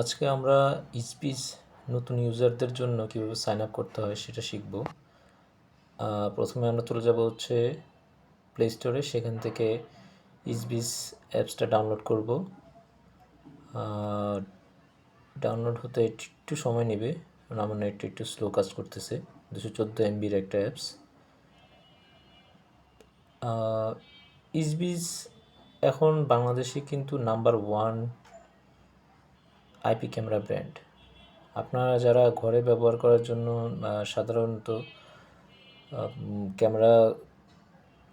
আজকে আমরা স্পিচ নতুন ইউজারদের জন্য কীভাবে সাইন আপ করতে হয় সেটা শিখব। প্রথমে আমরা চলে যাব হচ্ছে প্লে স্টোরে, সেখান থেকে স্পিচ অ্যাপসটা ডাউনলোড করব। ডাউনলোড হতে একটু সময় নেবে, কারণ আমার নেটটা একটু স্লো কাজ করতেছে। 214 MBর একটা অ্যাপস। স্পিচ এখন বাংলাদেশে কিন্তু নাম্বার 1 আইপি ক্যামেরা ব্র্যান্ড। আপনারা যারা ঘরে ব্যবহার করার জন্য সাধারণত ক্যামেরা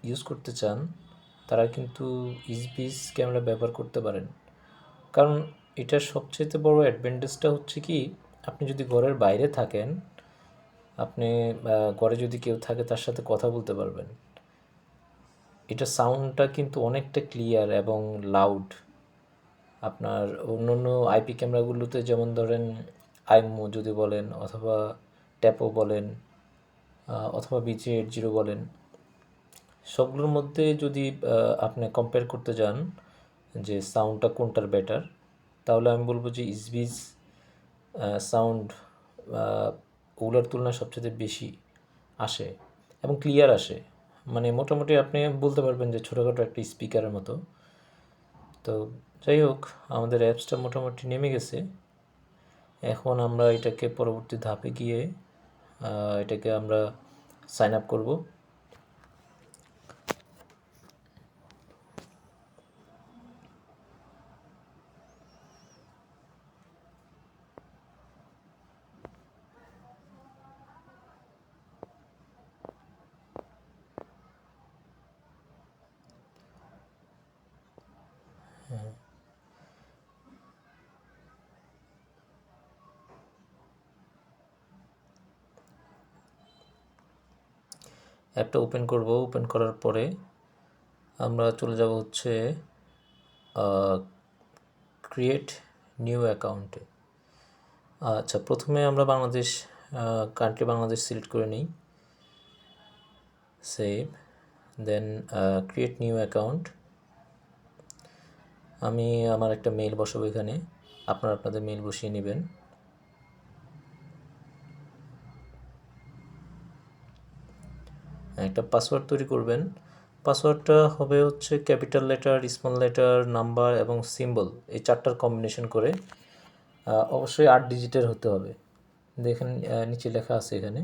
ইউজ করতে চান, তারা কিন্তু স্পিচ ক্যামেরা ব্যবহার করতে পারেন। কারণ এটার সবচেয়ে বড় অ্যাডভান্টেজটা হচ্ছে কি, আপনি যদি ঘরের বাইরে থাকেন, আপনি ঘরে যদি কেউ থাকে তার সাথে কথা বলতে পারবেন। এটা সাউন্ডটা কিন্তু অনেকটা ক্লিয়ার এবং লাউড। আপনার অন্য অন্য আইপি ক্যামেরাগুলোতে যেমন ধরেন আইএমও যদি বলেন, অথবা ট্যাপও বলেন, অথবা BG80 বলেন, সবগুলোর মধ্যে যদি আপনি কম্পেয়ার করতে যান যে সাউন্ডটা কোনটার বেটার, তাহলে আমি বলবো যে স্পিচ সাউন্ড ওগুলোর তুলনায় সবচেয়ে বেশি আসে এবং ক্লিয়ার আসে। মানে মোটামুটি আপনি বলতে পারবেন যে ছোটোখাটো একটা স্পিকারের মতো। তো যাই হোক, আমাদের অ্যাপসটা মোটামুটি নেমে গেছে। এখন আমরা এটাকে পরবর্তী ধাপে গিয়ে এটাকে আমরা সাইন আপ করব। অ্যাপটা ওপেন করব। ওপেন করার পরে আমরা চলে যাব হচ্ছে ক্রিয়েট নিউ অ্যাকাউন্টে। আচ্ছা, প্রথমে আমরা বাংলাদেশ, কান্ট্রি বাংলাদেশ সিলেক্ট করে নিই, সেভ, দেন ক্রিয়েট নিউ অ্যাকাউন্ট। আমি আমার একটা মেল বসাবো এখানে, আপনারা আপনাদের মেল বসিয়ে নেবেন। একটা পাসওয়ার্ড তৈরি করবেন। পাসওয়ার্ডটা হবে হচ্ছে capital letter, small letter, number এবং সিম্বল, এই 4টার কম্বিনেশন করে। অবশ্যই 8 ডিজিটের হতে হবে। দেখেন নিচে লেখা আছে এখানে,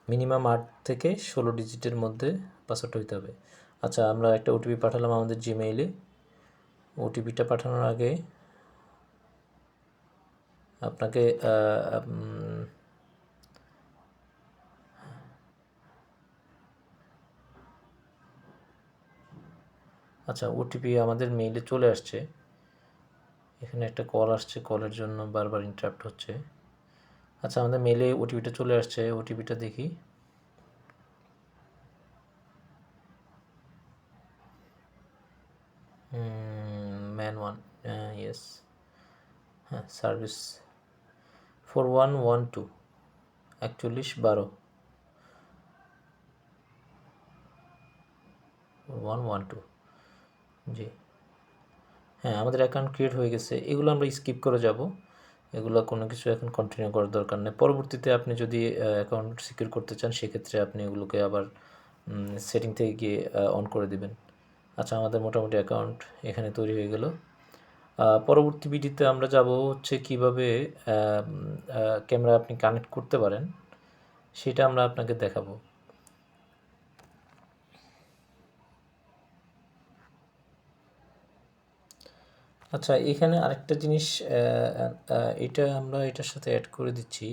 মিনিমাম 8 থেকে 16 ডিজিটের মধ্যে পাসওয়ার্ডটা হতে হবে। আচ্ছা, আমরা একটা ওটিপি পাঠালাম আমাদের জিমেইলে। ওটিপিটা পাঠানোর আগে আপনাকে আচ্ছা, ওটিপি আমাদের মেইলে চলে আসছে। এখানে একটা কল আসছে, কলের জন্য বারবার ইন্টারাপ্ট হচ্ছে। আচ্ছা, আমাদের মেইলে ওটিপিটা চলে আসছে, ওটিপিটা দেখি। ম্যান 1, ইয়েস, হ্যাঁ, সার্ভিস 4112 4112 112, জি হ্যাঁ, আমাদের অ্যাকাউন্ট ক্রিয়েট হয়ে গেছে। এগুলো আমরা স্কিপ করে যাব, এগুলো কোনো কিছু এখন কন্টিনিউ করার দরকার নেই। পরবর্তীতে আপনি যদি অ্যাকাউন্ট সিকিউর করতে চান, সেক্ষেত্রে আপনি এগুলোকে আবার সেটিং থেকে গিয়ে অন করে দিবেন। আচ্ছা, আমাদের মোটামুটি অ্যাকাউন্ট এখানে তৈরি হয়ে গেল। পরবর্তী ভিডিওতে আমরা যাব হচ্ছে কীভাবে ক্যামেরা আপনি কানেক্ট করতে পারেন, সেটা আমরা আপনাকে দেখাবো। আচ্ছা, এখানে আরেকটা জিনিস, এটা আমরা এটার সাথে অ্যাড করে দিচ্ছি।